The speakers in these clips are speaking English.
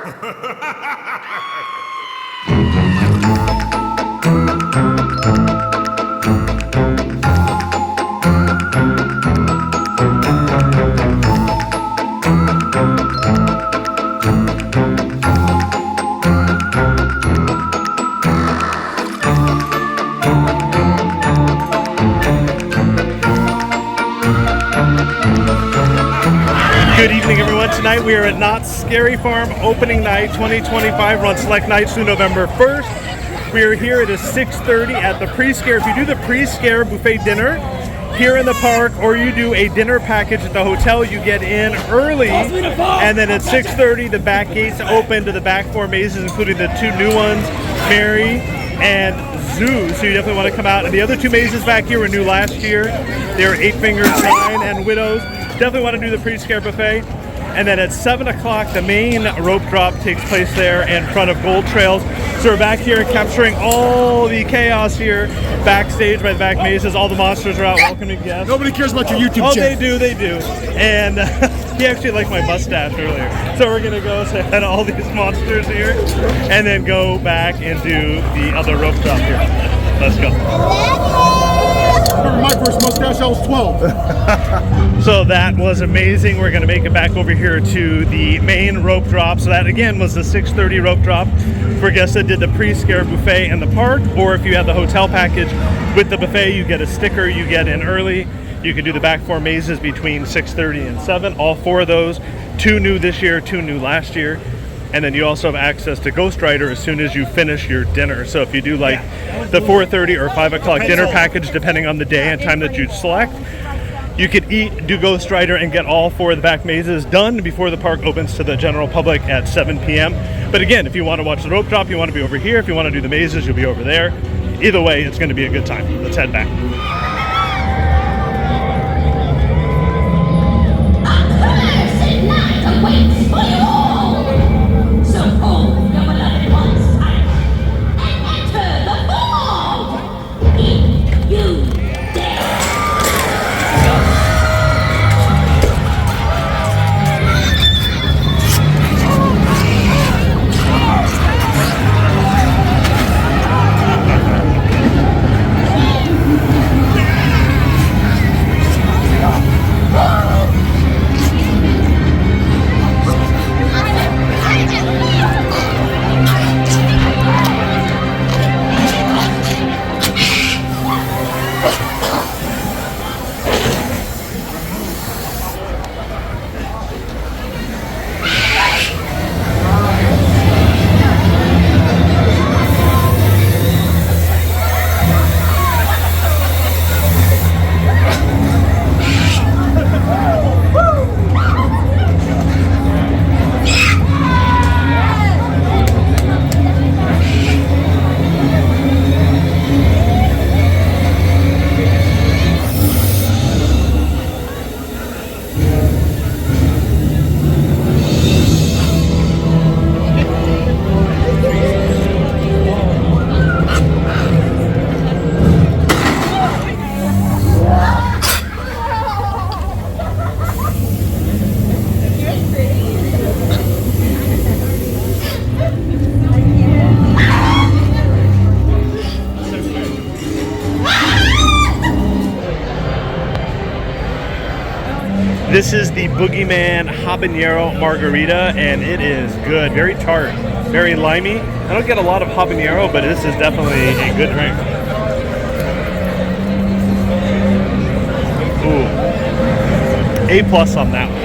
Good evening, everyone. Tonight we are at Knott's Scary Farm opening night 2025. Run select nights through November 1st. We are here. It is 6:30 at the pre-scare. If you do the pre-scare buffet dinner here in the park, or you do a dinner package at the hotel, you get in early. And then at 6:30, the back gates open to the back 4 mazes, including the 2 new ones, Mary and Zoo. So you definitely want to come out. And the other 2 mazes back here were new last year. They were 8 Fingers, 9, and Widows. Definitely want to do the pre-scare buffet. And then at 7 o'clock, the main rope drop takes place there in front of Gold Trails. So we're back here capturing all the chaos here backstage by the back mazes. All the monsters are out welcoming guests. Nobody cares about your YouTube channel. channel. They do. And he actually liked my mustache earlier. So we're going to go say hi to all these monsters here and then go back and do the other rope drop here. Let's go. Remember my first mustache, I was 12. So that was amazing. We're going to make it back over here to the main rope drop. So that again was the 6:30 rope drop for guests that did the pre-scare buffet in the park, or if you had the hotel package with the buffet, you get a sticker, you get in early. You can do the back 4 mazes between 6:30 and 7. All 4 of those, 2 new this year, 2 new last year. And then you also have access to Ghost Rider as soon as you finish your dinner. So if you do like the 4:30 or 5 o'clock dinner package, depending on the day and time that you select, you could do Ghost Rider and get all 4 of the back mazes done before the park opens to the general public at 7 p.m. But again, if you want to watch the rope drop, you want to be over here. If you want to do the mazes, you'll be over there. Either way, it's going to be a good time. Let's head back. This is the Boogeyman Habanero Margarita, and it is good. Very tart, very limey. I don't get a lot of habanero, but this is definitely a good drink. Ooh. A+ on that one.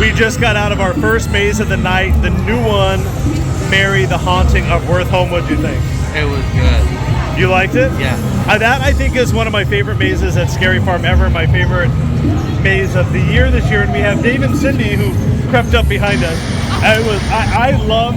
We just got out of our first maze of the night, the new one, Mary, the Haunting of Worth Home. What'd you think? It was good. You liked it? Yeah. That I think is one of my favorite mazes at Scary Farm ever. My favorite maze of the year this year, and we have Dave and Cindy who crept up behind us. I love.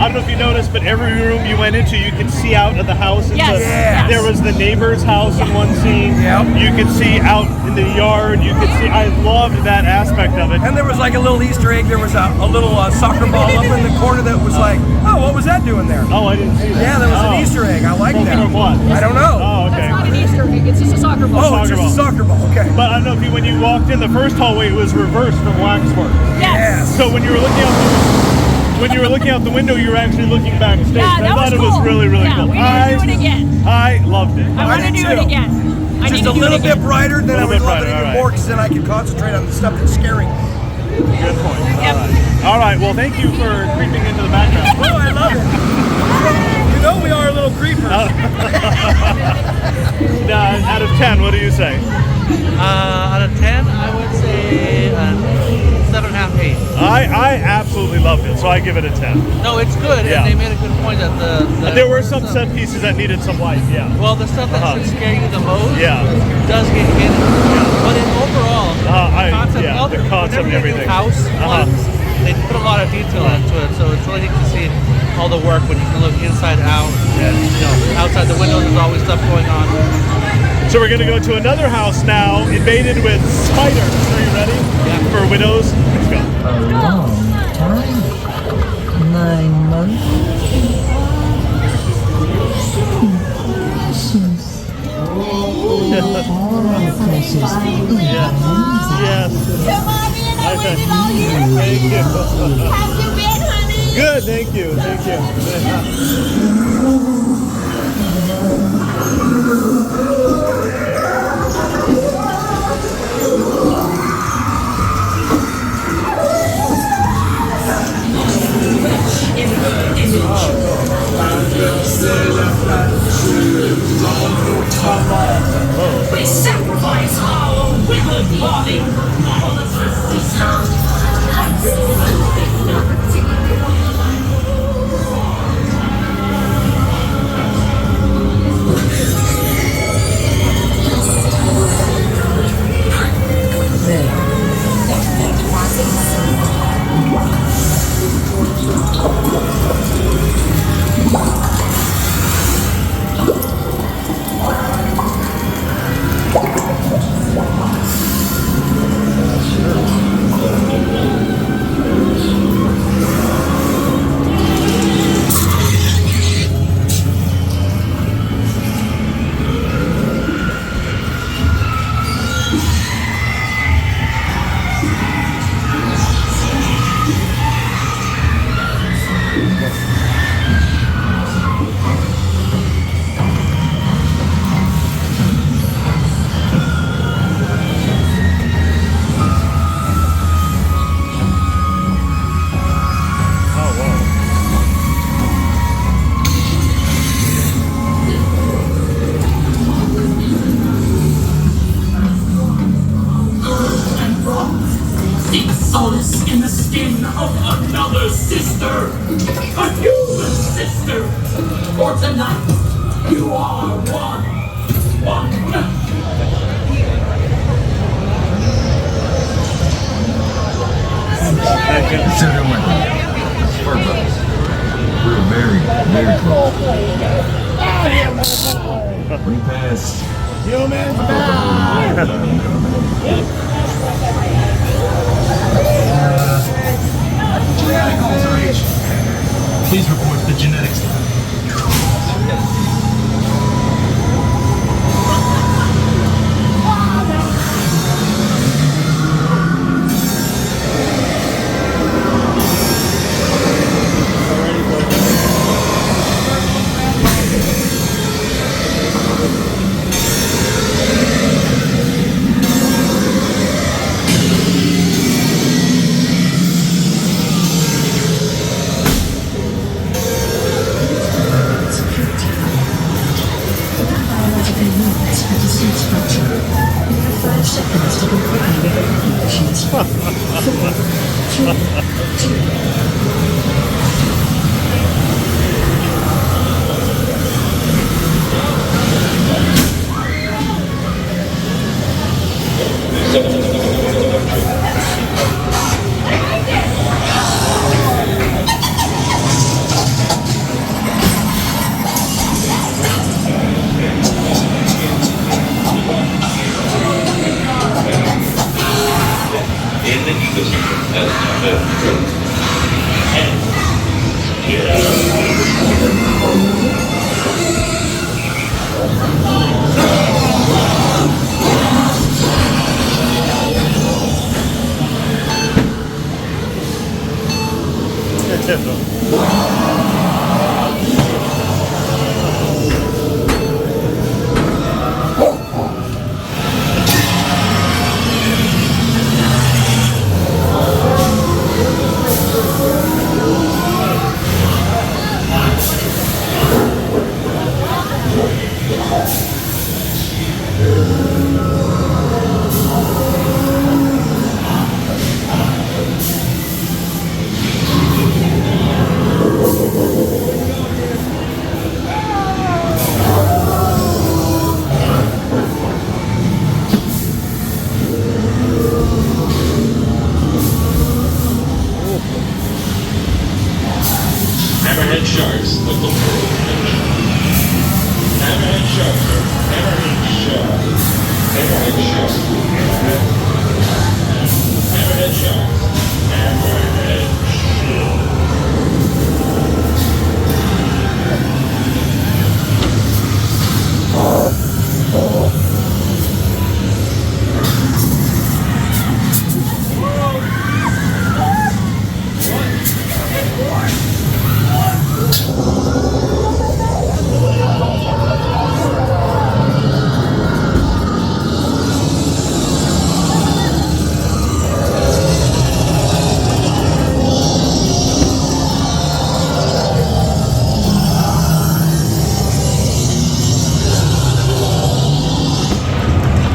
I don't know if you noticed, but every room you went into, you could see out of the house. Yes. There was the neighbor's house in one scene. Yep. You could see out in the yard. You could see. I loved that aspect of it. And there was like a little Easter egg. There was a little soccer ball up in the corner that was like, oh, what was that doing there? Oh, I didn't see that. Yeah, there was an Easter egg. I like that. From what? I don't know. Oh, okay. It's not an Easter egg, it's just a soccer ball. Oh, it's just a soccer ball. Okay. But I don't know if you, when you walked in the first hallway, it was reversed from Waxwork. Yes. So when you were looking out the window, you were actually looking backstage. Yeah, I that thought was it was cool. really, really Yeah, cool. we need to do it again. I loved it. I want to did do it too. again. I need Just to a do little it bit again. brighter, then I would love it brighter, even alright. more because then I could concentrate on the stuff that's scary. Good point. Yep. All right. Well, thank you for creeping into the background. Oh, I love it. You know we are a little creepers. Now, out of 10, what do you say? Out of 10, I would say 7.5, 8. I absolutely loved it, so I give it a 10. No, it's good, Yeah. and they made a good point that the There were some set pieces that needed some light. Yeah. well, the stuff that should scare you the most Yeah. does get hidden. But in overall, The concept and everything. House ones, they put a lot of detail into it, so it's really neat to see all the work when you can look inside out, and outside the windows there's always stuff going on. So we're going to go to another house now, invaded with spiders. Are you ready? Yeah. For widows? Let's go. A long time. 9 months. Precious. Oh, precious. Yes. So, Mommy and I Okay. waited all year for Thank you. you. How's you been, honey? Good, thank you. Thank you. We sacrifice our withered body. of another sister, a human sister. For tonight, you are one. It's everyone. Fur buds. We're very, very close. When he passed, Genetic alteration. Please report the genetics lab. Hammerhead sharks of the world. Hammerhead sharks. Hammerhead sharks. Hammerhead sharks. Hammerhead sharks. Hammerhead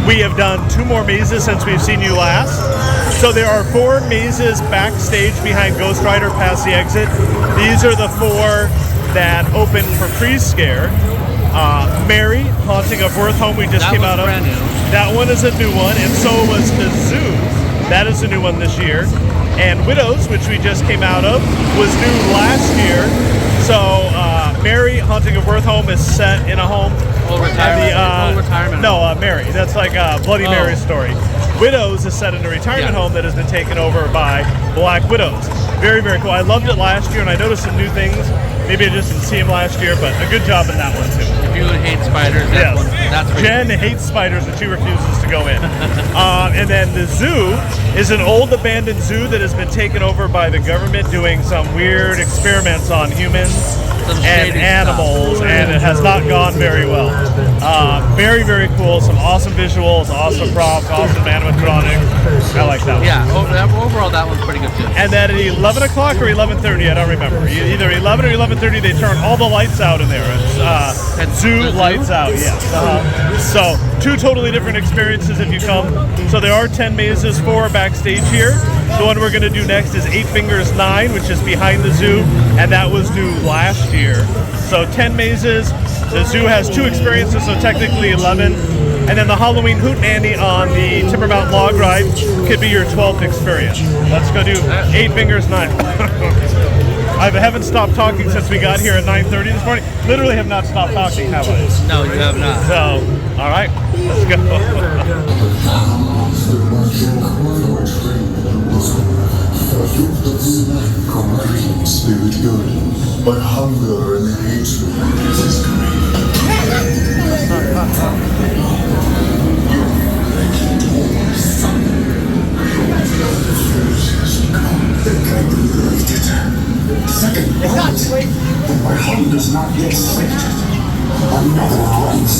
We have done 2 more mazes since we've seen you last. So there are 4 mazes backstage behind Ghost Rider past the exit. These are the 4 that open for pre-scare. Mary, Haunting of Worth Home, we just came out of. Brand new. That one is a new one, and so was the Zoo. That is a new one this year. And Widows, which we just came out of, was new last year. So Mary, Haunting of Worth Home is set in a home. Old retirement. No, Mary. That's like a Bloody Mary story. Widows is set in a retirement home that has been taken over by Black Widows. Very, very cool. I loved it last year, and I noticed some new things. Maybe I just didn't see them last year, but a good job in that one too. If you hate spiders, Yes. that's where Jen hates spiders, and she refuses to go in. And then the zoo is an old abandoned zoo that has been taken over by the government, doing some weird experiments on humans and animals, and it has not gone very well. Very, very cool. Some awesome visuals, awesome props, awesome animatronics. I like that one. Yeah, overall that one's pretty good too. And then at 11 o'clock or 11:30, I don't remember. Either 11 or 11:30, they turn all the lights out in there. It's Zoo Lights Out, yes. So 2 totally different experiences if you come. So there are 10 mazes for Backstage here. The one we're going to do next is 8 Fingers 9, which is behind the zoo, and that was due last year. So 10 mazes. The zoo has 2 experiences, so technically 11. And then the Halloween Hootenanny on the Timber Mountain Log Ride could be your 12th experience. Let's go do 8 Fingers 9. I haven't stopped talking since we got here at 9:30 this morning. Literally have not stopped talking, have I? No, you have not. So, all right, let's go. Spirit good, but hunger and hatred is Second, when my hunger is not yet sated, another runs.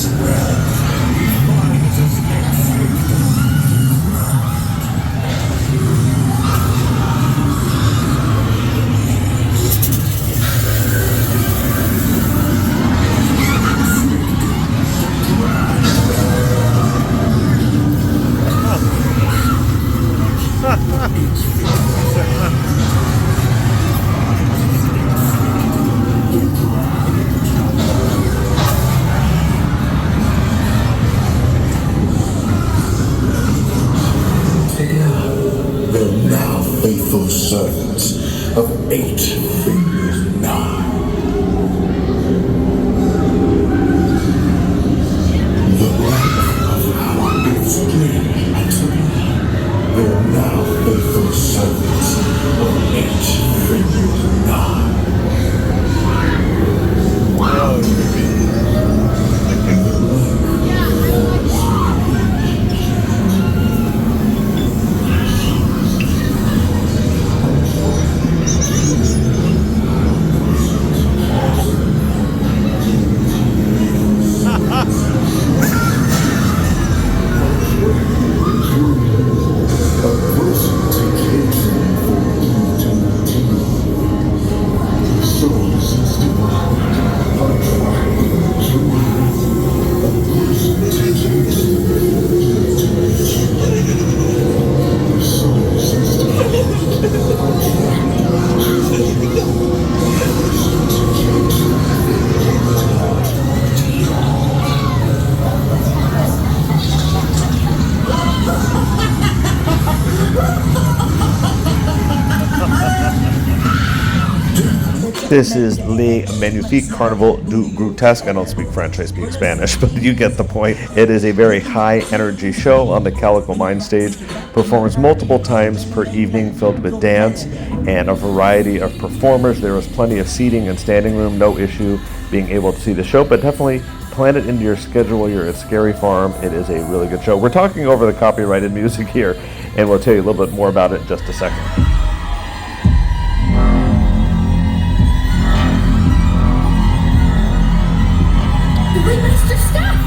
The now faithful servants of 8 Fingers 9. The life of our extreme activity. The now faithful servants of 8 Fingers 9. This is Le Magnifique Carnival du Grotesque. I don't speak French, I speak Spanish, but you get the point. It is a very high energy show on the Calico Mine stage. Performs multiple times per evening, filled with dance and a variety of performers. There is plenty of seating and standing room, no issue being able to see the show, but definitely plan it into your schedule while you're at Scary Farm. It is a really good show. We're talking over the copyrighted music here, and we'll tell you a little bit more about it in just a second. We must have stopped.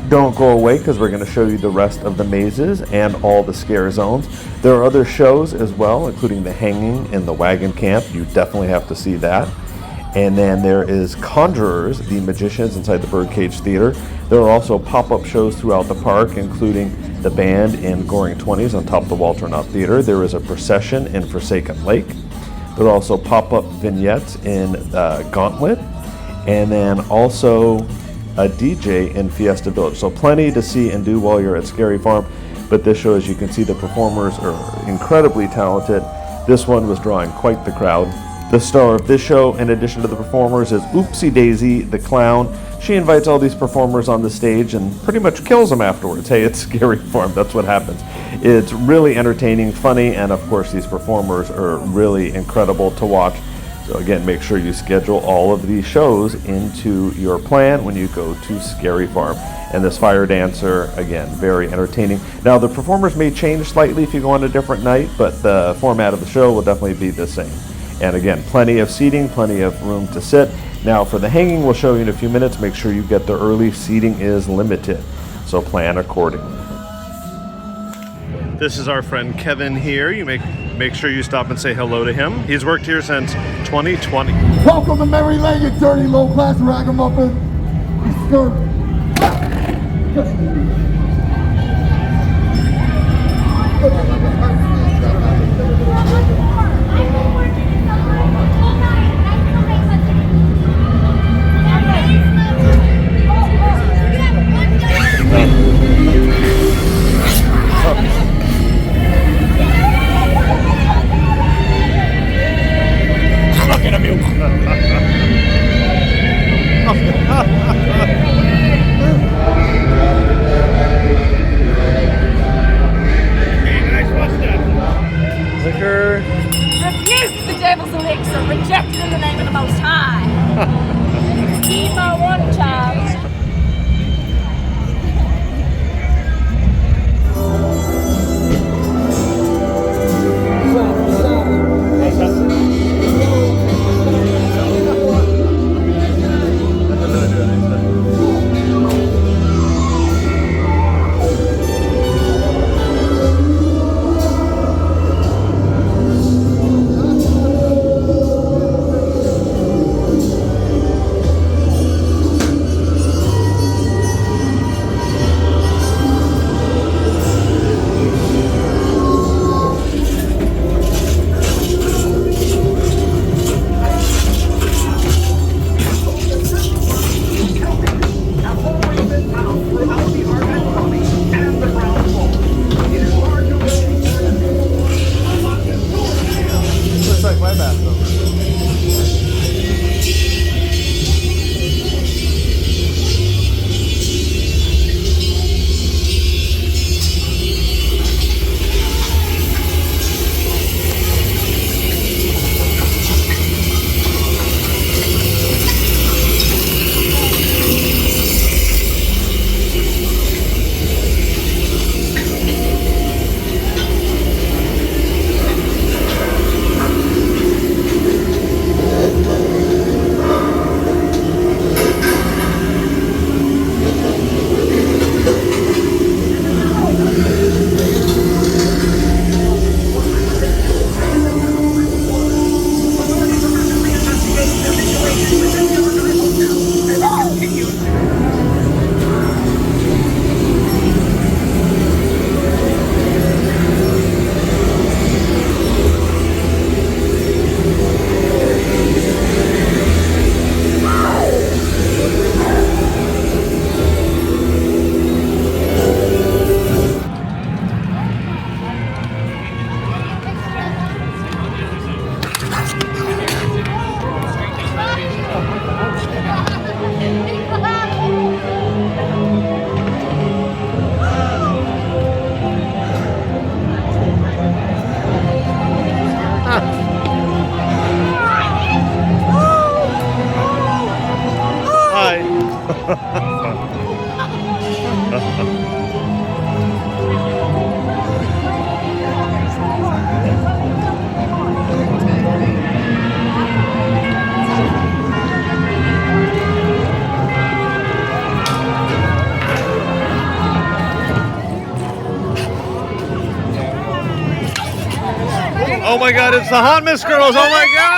Don't go away because we're going to show you the rest of the mazes and all the scare zones. There are other shows as well, including the hanging and the wagon camp. You definitely have to see that. And then there is Conjurers, the magicians inside the Birdcage Theater. There are also pop-up shows throughout the park, including the band in Goring 20s on top of the Walter Knott Theater. There is a procession in Forsaken Lake. There are also pop-up vignettes in Gauntlet. And then also a DJ in Fiesta Village. So plenty to see and do while you're at Scary Farm. But this show, as you can see, the performers are incredibly talented. This one was drawing quite the crowd. The star of this show, in addition to the performers, is Oopsie Daisy, the clown. She invites all these performers on the stage and pretty much kills them afterwards. Hey, it's Scary Farm, that's what happens. It's really entertaining, funny, and of course these performers are really incredible to watch. So again, make sure you schedule all of these shows into your plan when you go to Scary Farm. And this fire dancer, again, very entertaining. Now the performers may change slightly if you go on a different night, but the format of the show will definitely be the same. And again, plenty of seating, plenty of room to sit. Now for the hanging, we'll show you in a few minutes. Make sure you get there early. Seating is limited, so plan accordingly. This is our friend Kevin here. You make sure you stop and say hello to him. He's worked here since 2020. Welcome to Mary Lane, you dirty low-class ragamuffin. You skirt. Liquor. Refuse the devil's elixir, rejected in the name of the Most High. Keep my one child. Oh my God, it's the Hot Miss Girls. Oh my God.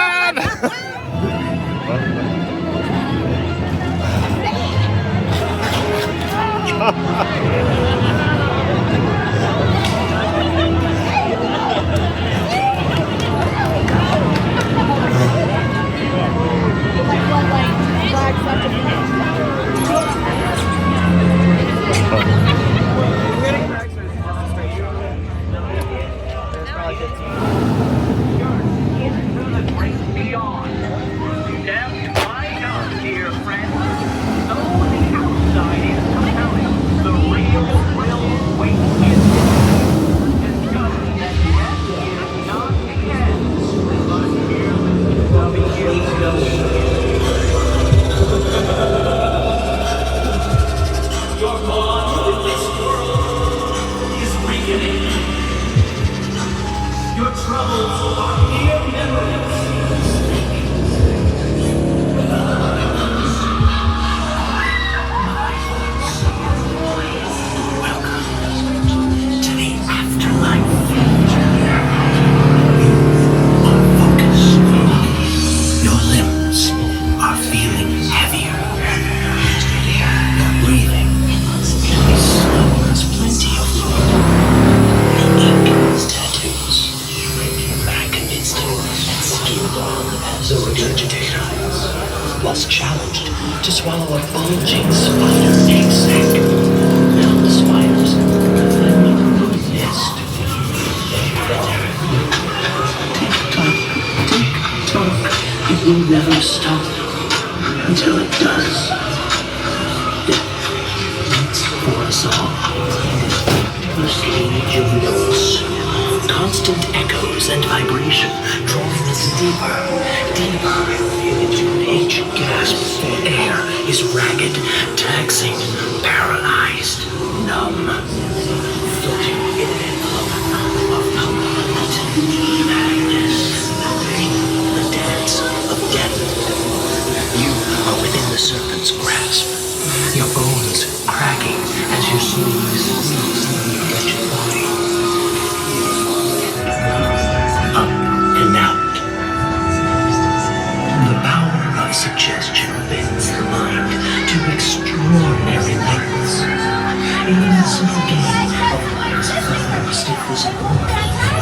will never stop until it does. It's for us all. The cage of notes. Constant echoes and vibration drawing us deeper, deeper into an ancient gasp for air is ragged, taxing, paralyzed, numb, floating in an envelope of permanent madness. The dance of death. You are within the serpent's grasp, your bones cracking as you squeeze your wretched body. Up and out. The power of suggestion bends the mind to extraordinary lengths. Even the simple game of life's first invisible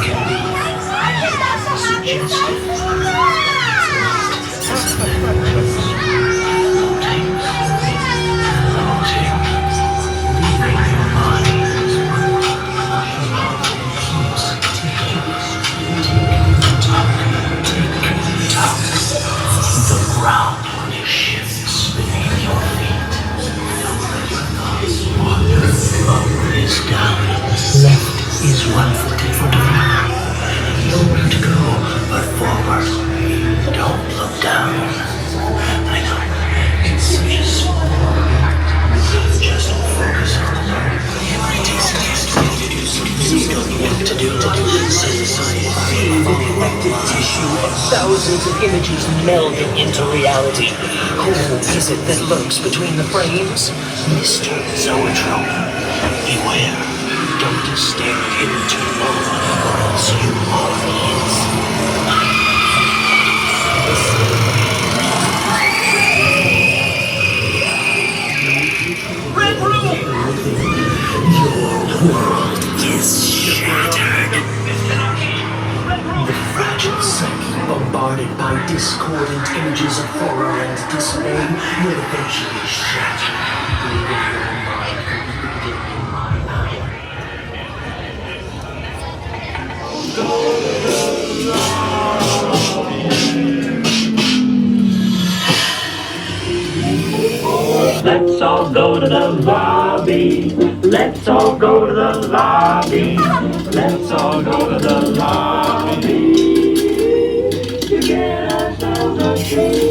can be highly suggestive. Leaving your body. The ground shifts beneath your feet. Up is down, left is 1 foot in front of you. Nowhere to go but forward. Don't look down. I know, it's such a small act. Just focus on the nerve. It takes a destiny to do something you don't know what to do. Set aside connective tissue and thousands of images melding into reality. Who is it that lurks between the frames? Mr. Zoetrope. Beware. Don't stare at him too long, or else you are his. Red Room! Your world is shattered. The fragile psyche, bombarded by discordant images of horror and dismay, will eventually shatter, leaving your mind completely in my power. Let's all go to the lobby. Let's all go to the lobby. Let's all go to the lobby to get ourselves a treat.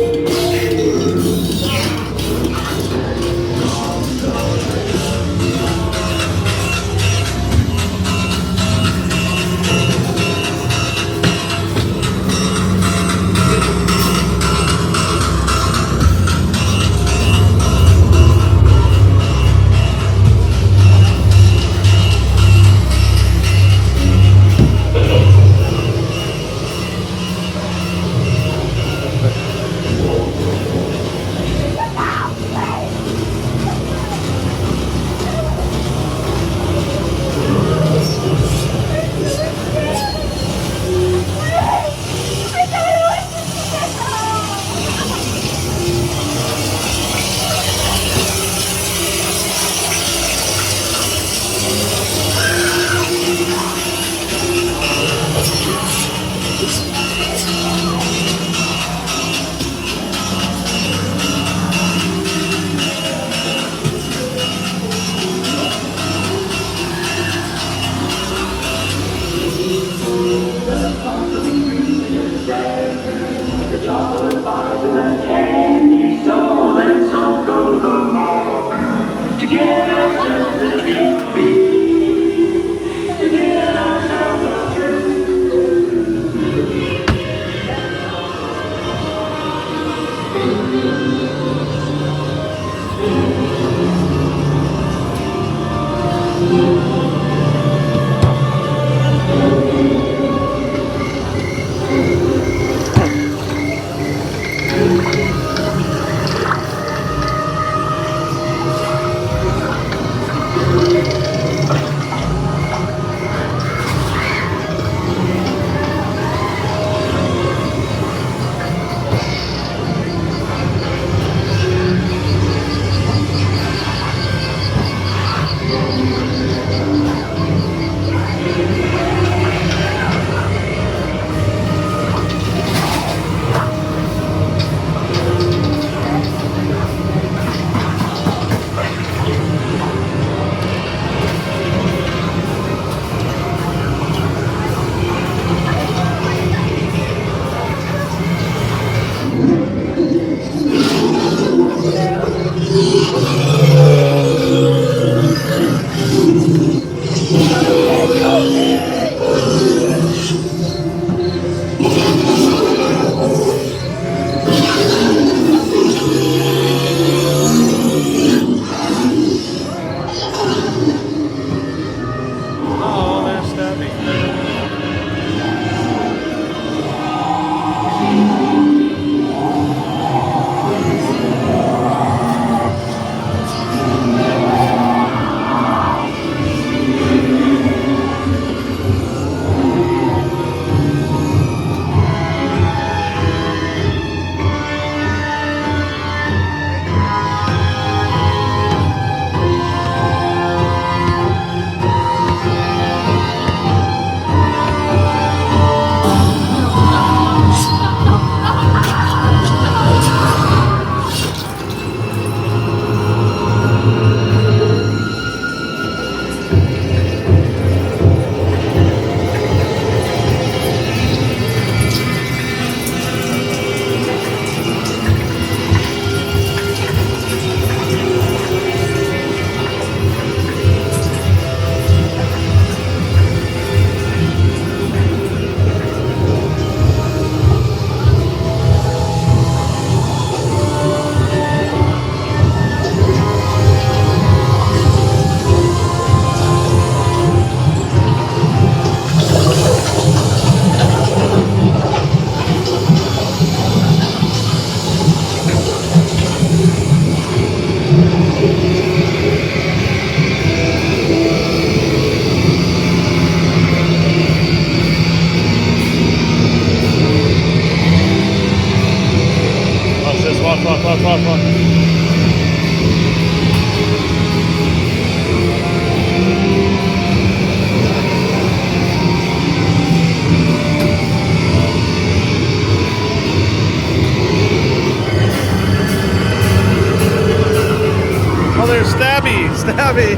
Oh, there's Stabby! Stabby!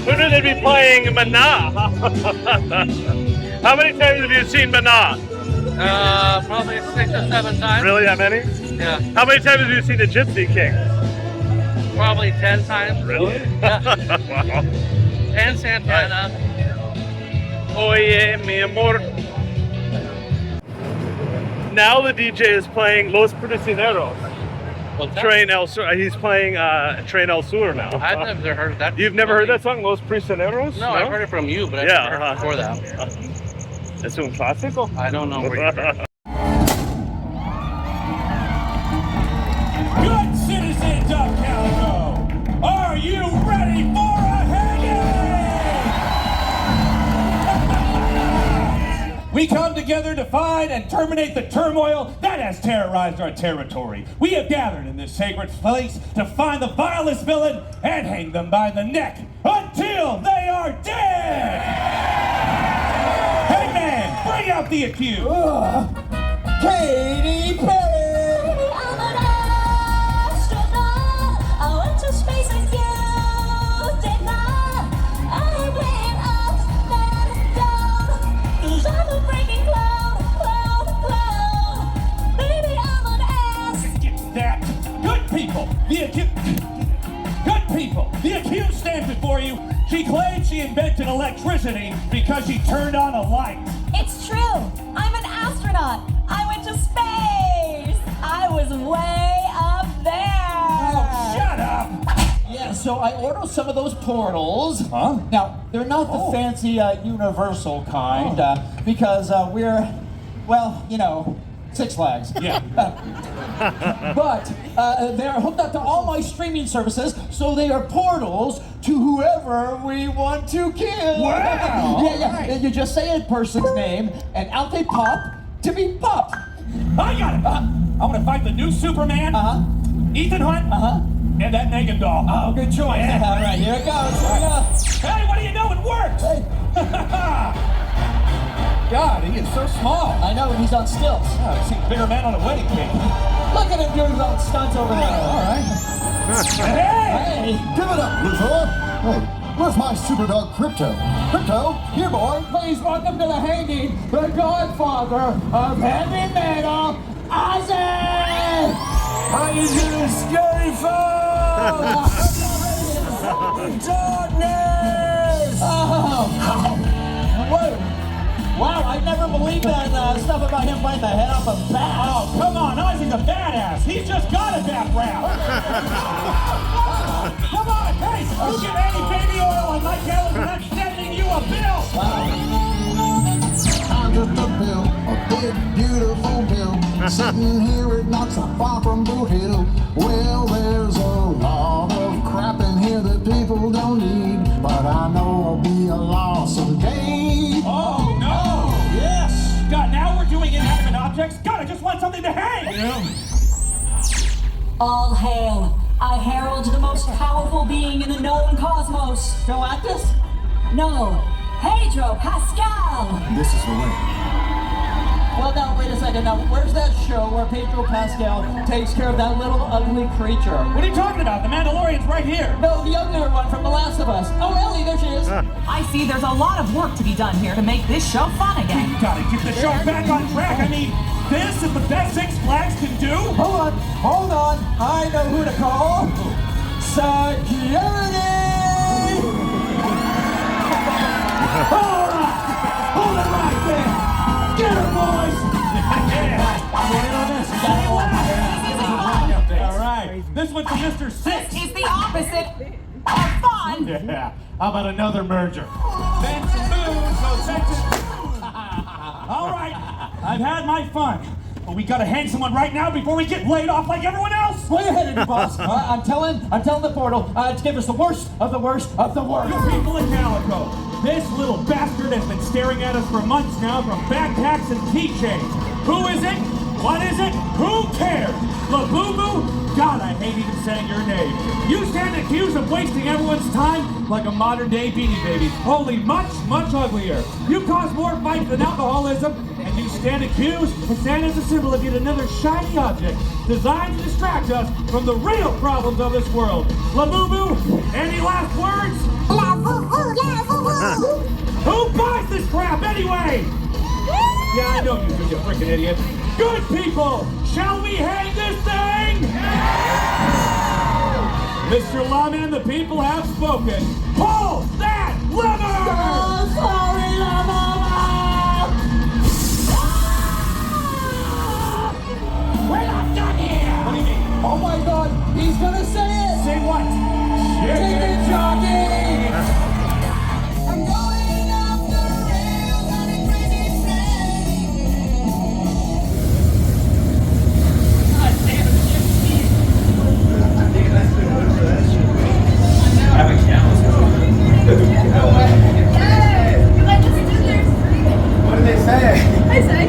When will they be playing Knott? How many times have you seen Knott? Probably 6 or 7 times. Really, that many? Yeah. How many times have you seen the Gypsy King? Probably 10 times. Really? Yeah. Wow. And Santana. Oye, mi amor. Now the DJ is playing Los Prisioneros. Train El Sur. He's playing Train El Sur now. I've never heard that. You've never heard that song, Los Prisioneros? No, I've heard it from you, but I've never heard it before that. Es un clásico? I don't know where you're from. Good citizens of Calico, are you ready for a hanging? We come together to find and terminate the turmoil that has terrorized our territory. We have gathered in this sacred place to find the vilest villain and hang them by the neck until they are dead. Hangman, bring out the accused. Katy Perry. I'm an astronaut. I went to space and you did not. I went up and down. 'Cause I'm a breaking cloud. Baby, I'm an ass. Get that. Good people. Good people. The accused stands before you. She claims she invented electricity because she turned on a light. It's true. I'm an astronaut. I went to space. I was way up there. Oh, shut up. Yeah, so I ordered some of those portals. Huh? Now, they're not the fancy universal kind because we're, well, you know, Six Flags. Yeah. But they're hooked up to all my streaming services, so they are portals to whoever we want to kill. Wow! Yeah. And you just say a person's name, and out they pop to be popped. I got it. I want to fight the new Superman, Ethan Hunt, and that Megan doll. Oh, good choice. Yeah. All right, here it goes. Here we go. Hey, what do you know? It works. Hey. God, he is so small. I know, he's on stilts. Oh, I've seen bigger man on a wedding cake. Look at him doing his own stunts over there. All right. Hey! Give it up, Luthor. Hey, where's my super dog Crypto? Crypto, here, boy. Please welcome to the hanging, the godfather of heavy metal, Ozzy! How you doing, scary folks? Darkness! Oh, whoa. Wow, I never believed that stuff about him biting the head off a bat. Oh, come on, Ozzy's a badass. He's just got a bat rap. Come on, hey, you get any baby oil on my calendar and I'm sending you a bill. I'm just a bill, a big, beautiful bill, sitting here at Knott's not far from Boot Hill. Well, there's a lot of crap in here that people don't need, but I know I'll be a loss someday. Oh, no. Yes. God, now we're doing inanimate objects? God, I just want something to hang. All hail. I herald the most powerful being in the known cosmos. Galactus? No, Pedro Pascal. This is the way. Well, now, wait a second. Now, where's that show where Pedro Pascal takes care of that little ugly creature? What are you talking about? The Mandalorian's right here. No, the uglier one from The Last of Us. Oh, Ellie, there she is. I see there's a lot of work to be done here to make this show fun again. We gotta get the show back on track. I mean, this is the best Six Flags can do. Hold on. I know who to call. Security! All right. Hold it right there. Get her, boys. I'm in on this. All right. This one's for Mr. Six. This is the opposite of fun. Yeah. How about another merger? Benson moves, so Texas. All right, I've had my fun. But we gotta hang someone right now before we get laid off like everyone else. Way ahead of you, boss. I'm telling the portal to give us the worst of the worst of the worst. You people in Calico, this little bastard has been staring at us for months now from backpacks and keychains. Who is it? What is it? Who cares? Labubu? God, I hate even saying your name. You stand accused of wasting everyone's time like a modern-day Beanie Baby, only much, much uglier. You cause more fights than alcoholism, and you stand accused and stand as a symbol of yet another shiny object designed to distract us from the real problems of this world. Labubu, any last words? Who buys this crap anyway? Yeah, I know you do, you freaking idiot. Good people, shall we hang this thing? Mr. Lawman, the people have spoken. Pull that lever! Oh, sorry, Lama! We're not done here! What do you mean? Oh my God, he's gonna say it! Say what? Chicken jockey! I'm going off the rails on a crazy What did they say? I say.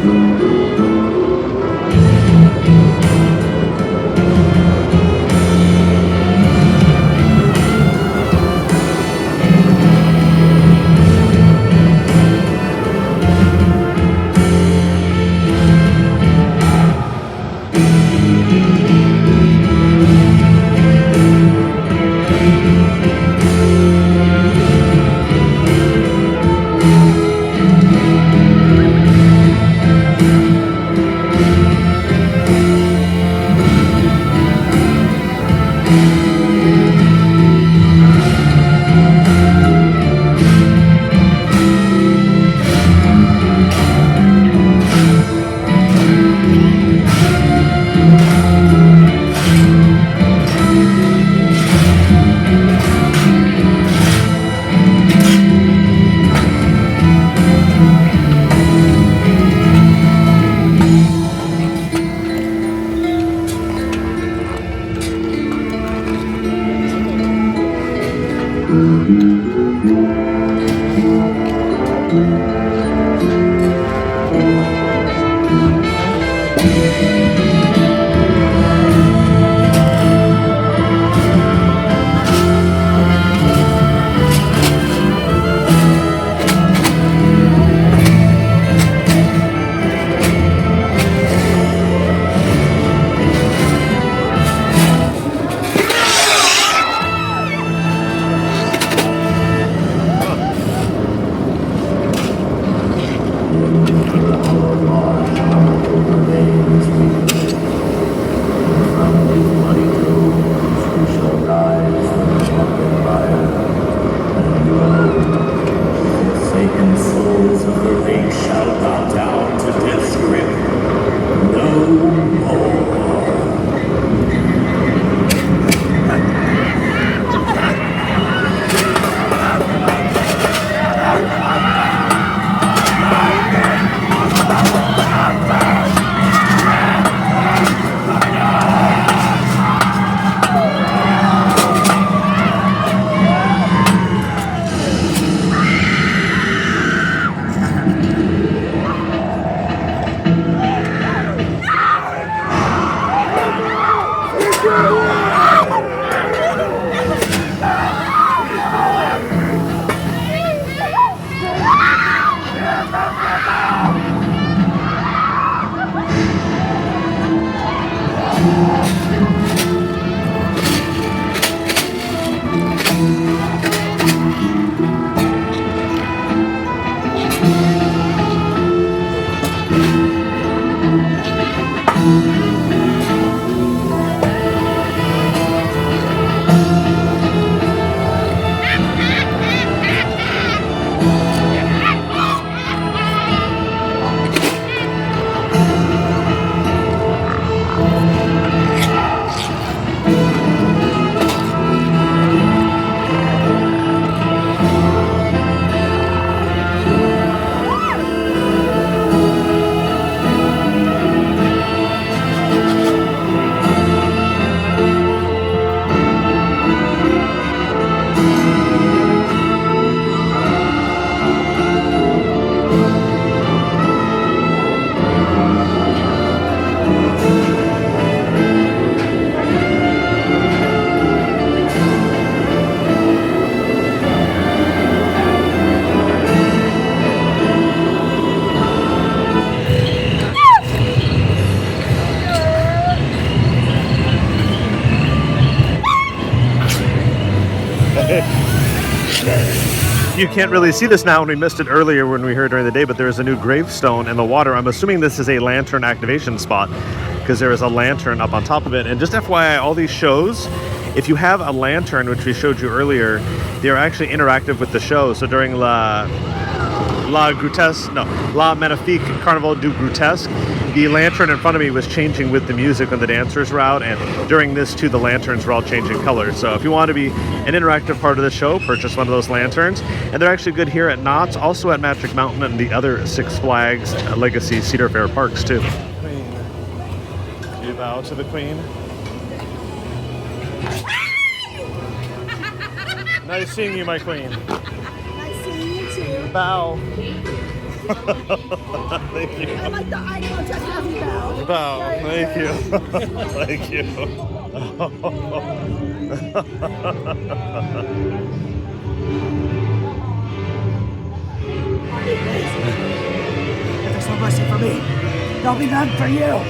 You can't really see this now, and we missed it earlier when we heard during the day, but there is a new gravestone in the water. I'm assuming this is a lantern activation spot because there is a lantern up on top of it. And just FYI, all these shows, if you have a lantern, which we showed you earlier, they're actually interactive with the show. So during La Magnifique Carnaval du Grotesque, the lantern in front of me was changing with the music when the dancers were out, and during this too, the lanterns were all changing colors. So if you want to be an interactive part of the show, purchase one of those lanterns. And they're actually good here at Knott's, also at Magic Mountain and the other Six Flags Legacy Cedar Fair parks too. Queen. You bow to the Queen. Nice seeing you, my Queen. Nice seeing you too. Bow. Thank you. I like the eye contact of you bow. Bow. Thank you. Thank you. If there's no mercy for me, there'll be none for you.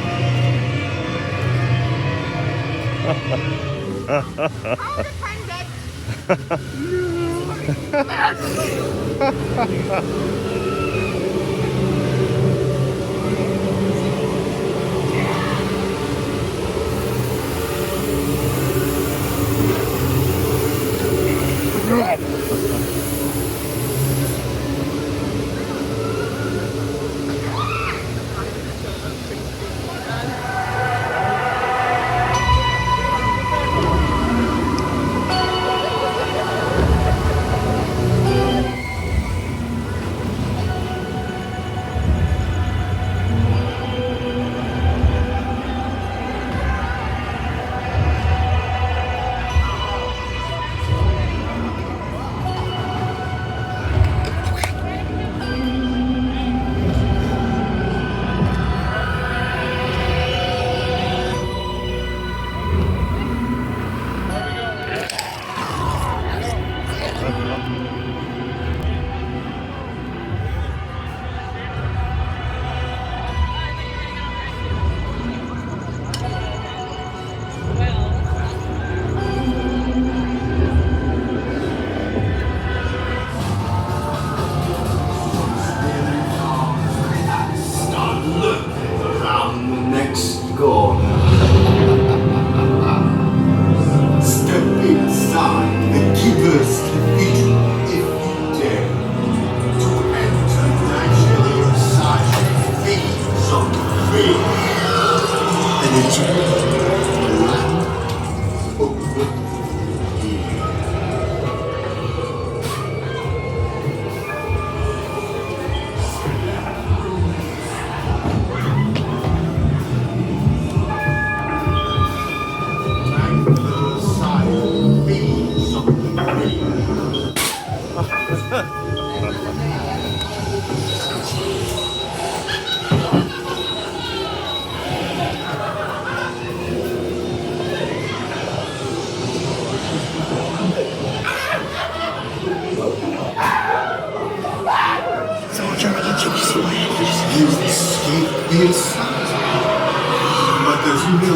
But there's no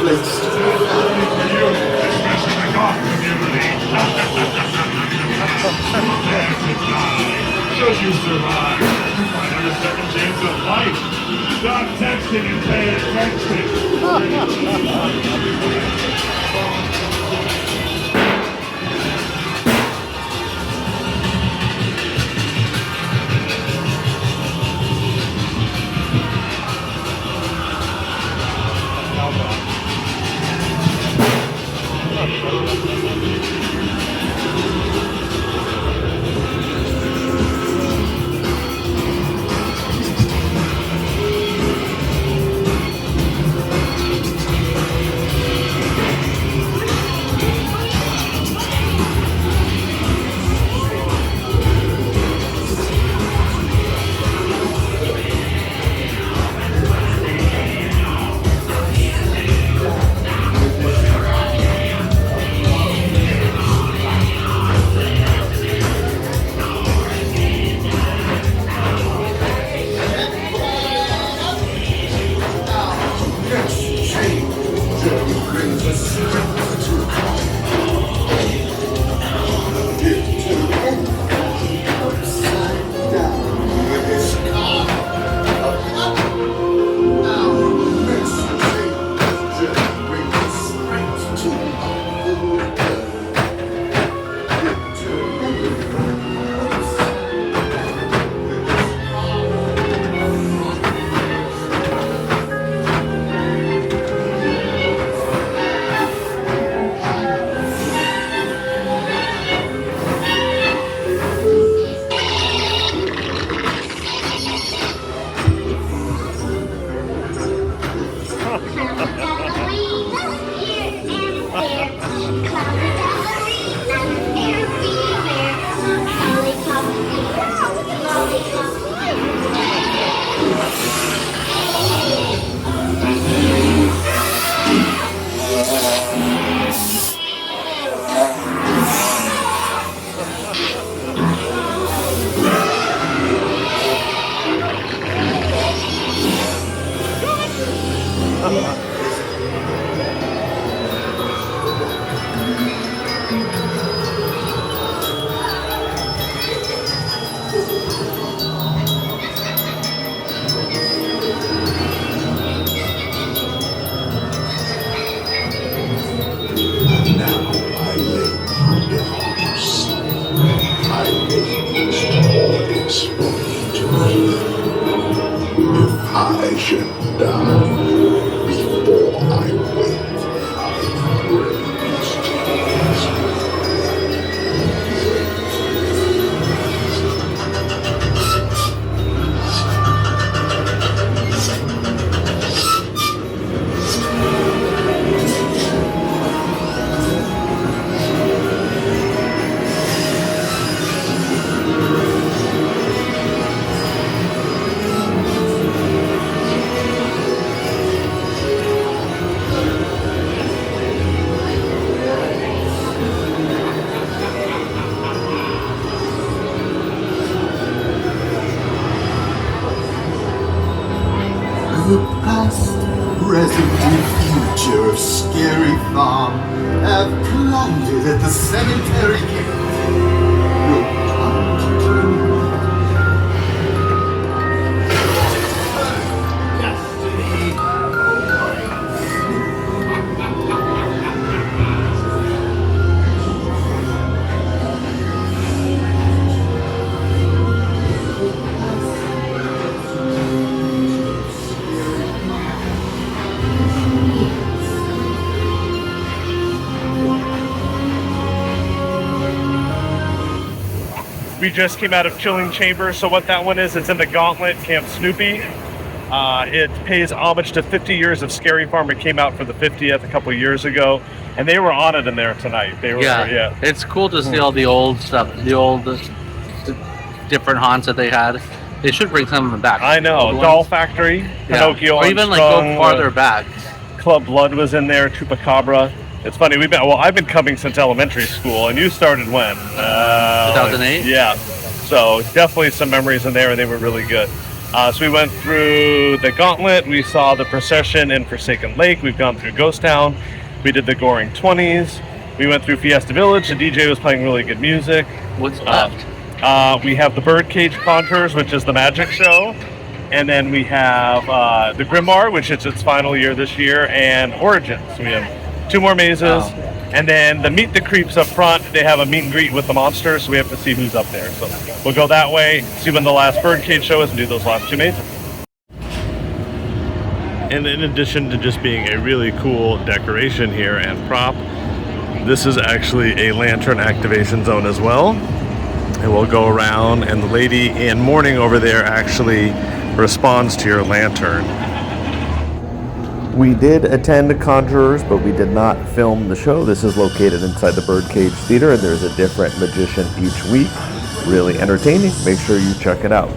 place to Shows you survive. Another second chance of life. Stop texting and pay farm have plundered at the cemetery gate. You'll come to terms. We just came out of Chilling Chamber, so what that one is, it's in the Gauntlet, Camp Snoopy. It pays homage to 50 years of Scary Farm. It came out for the 50th a couple years ago, and they were on it in there tonight. They were, yeah. It's cool to see all the old stuff, the old different haunts that they had. They should bring some of them back. I know. Doll Factory, Pinocchio, or even like go farther back. Club Blood was in there, Chupacabra. It's funny, I've been coming since elementary school, and you started when? 2008? Yeah. So definitely some memories in there, and they were really good. So we went through the Gauntlet, we saw the procession in Forsaken Lake, we've gone through Ghost Town, we did the Goring 20s, we went through Fiesta Village, the DJ was playing really good music. What's left? We have the Birdcage Contours, which is the magic show. And then we have the Grimoire, which is its final year this year, and Origins. So we have 2 more mazes. Wow. And then the Meet the Creeps up front, they have a meet and greet with the monsters, so we have to see who's up there. So we'll go that way, see when the last Birdcage show is, and do those last 2 mazes. And in addition to just being a really cool decoration here and prop, this is actually a lantern activation zone as well. And we'll go around, and the lady in mourning over there actually responds to your lantern. We did attend Conjurers, but we did not film the show. This is located inside the Birdcage Theater, and there's a different magician each week. Really entertaining. Make sure you check it out.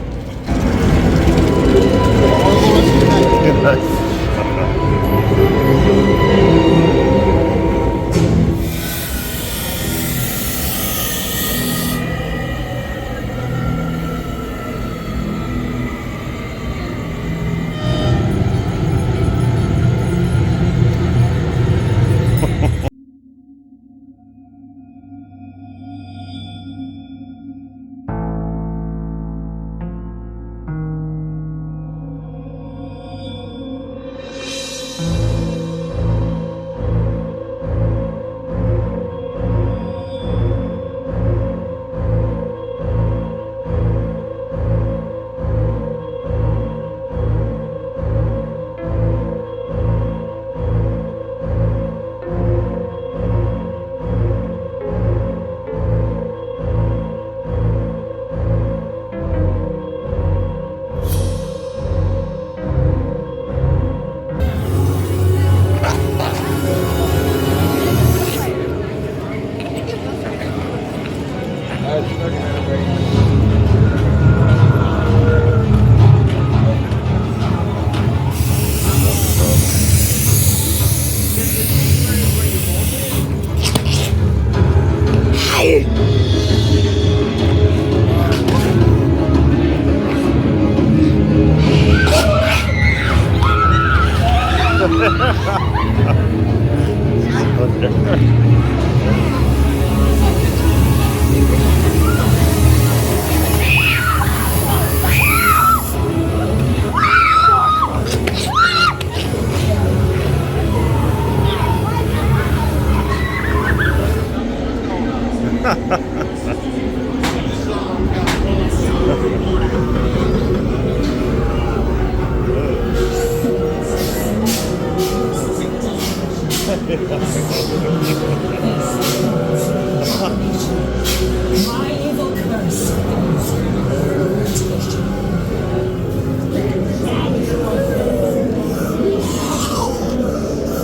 My evil curse is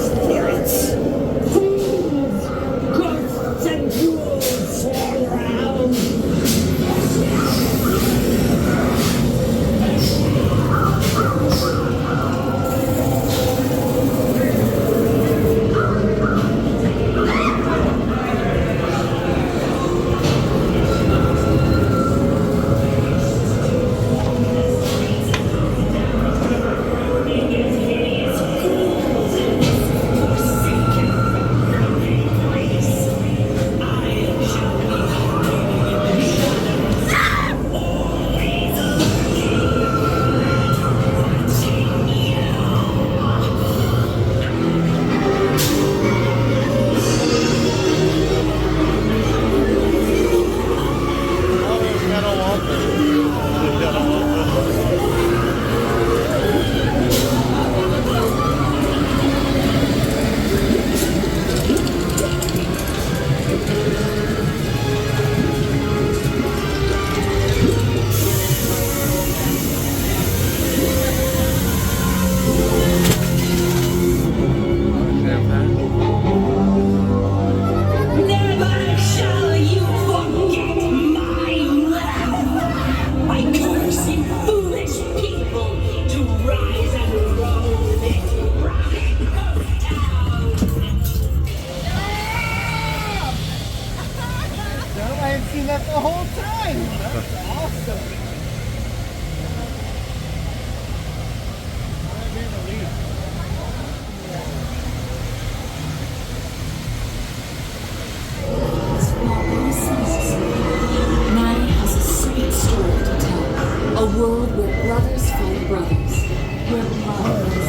spirits, fools, ghosts, and ghouls. Never shall you forget my wrath. I curse you foolish people to rise and roll this pride down. No, I have seen that the whole time. That's awesome. Night has a sweet story to tell. A world where brothers fight brothers. Where love is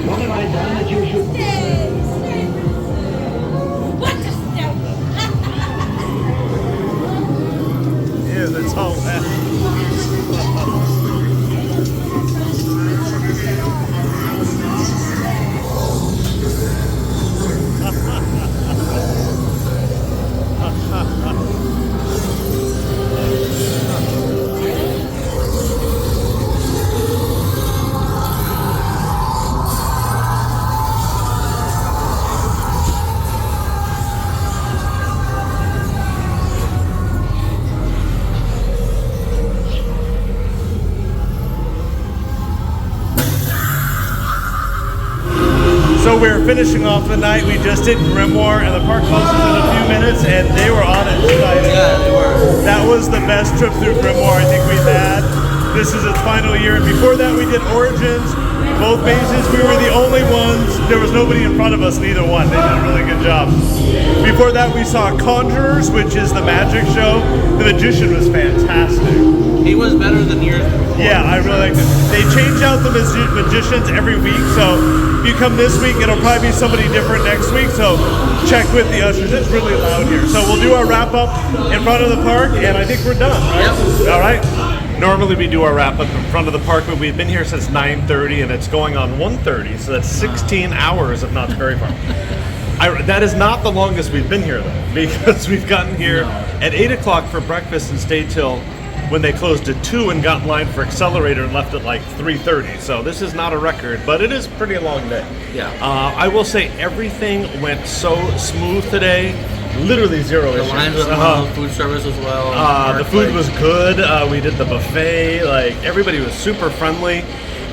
What have I done that you should... Yeah, that's all that. So we're finishing off the night. We just did Grimoire, and the park closes in a few minutes, and they were on it tonight. Yeah, they were. That was the best trip through Grimoire I think we've had. This is its final year, and before that we did Origins, both mazes. We were the only ones. There was nobody in front of us in either one. They did a really good job. Before that we saw Conjurers, which is the magic show. The Magician was fantastic. He was better than yours before. Yeah, I really liked it. They change out the magicians every week, so if you come this week, it'll probably be somebody different next week, so check with the ushers. It's really loud here. So we'll do our wrap up in front of the park, and I think we're done, right? Yep. All right. Normally we do our wrap up in front of the park, but we've been here since 9:30, and it's going on 1:30, so that's 16 hours of Knott's Berry Farm. That is not the longest we've been here, though, because we've gotten here at 8 o'clock for breakfast and stayed till when they closed at 2 and got in line for Accelerator and left at like 3:30. So this is not a record, but it is a pretty long day. Yeah. I will say everything went so smooth today. Literally zero issues. The lines went well, food service as well. The food was good. We did the buffet. Like, everybody was super friendly.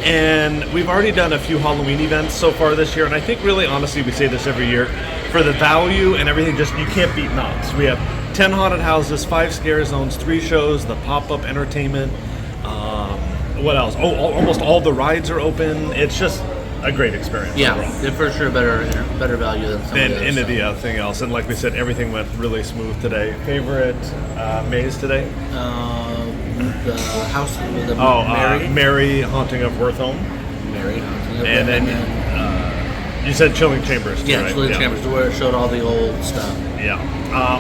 And we've already done a few Halloween events so far this year. And I think really, honestly, we say this every year. For the value and everything, just you can't beat Knott's. We have 10 haunted houses, 5 scare zones, 3 shows, the pop-up entertainment. What else? Oh, almost all the rides are open. It's just a great experience. Yeah, overall. they're for sure better value than some of the Than other any of the thing else. And like we said, everything went really smooth today. Favorite maze today? The house with the Mary. Mary Haunting of Worthome. Mary Haunting of And then you said Chilling Chambers too, yeah, right? Chilling Chambers, where it showed all the old stuff. Yeah.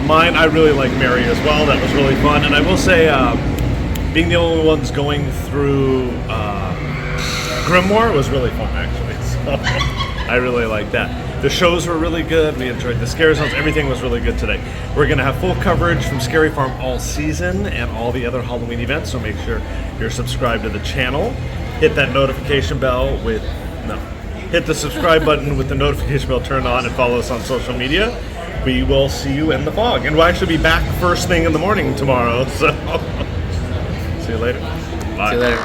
Mine, I really like Mary as well. That was really fun. And I will say, being the only ones going through Grimoire was really fun, actually. So I really like that. The shows were really good. We enjoyed the scare zones. Everything was really good today. We're going to have full coverage from Scary Farm all season and all the other Halloween events, so make sure you're subscribed to the channel. Hit that notification bell with... No. hit the subscribe button with the notification bell turned on, and follow us on social media. We will see you in the fog. And we'll actually be back first thing in the morning tomorrow. So see you later. Bye. See you later.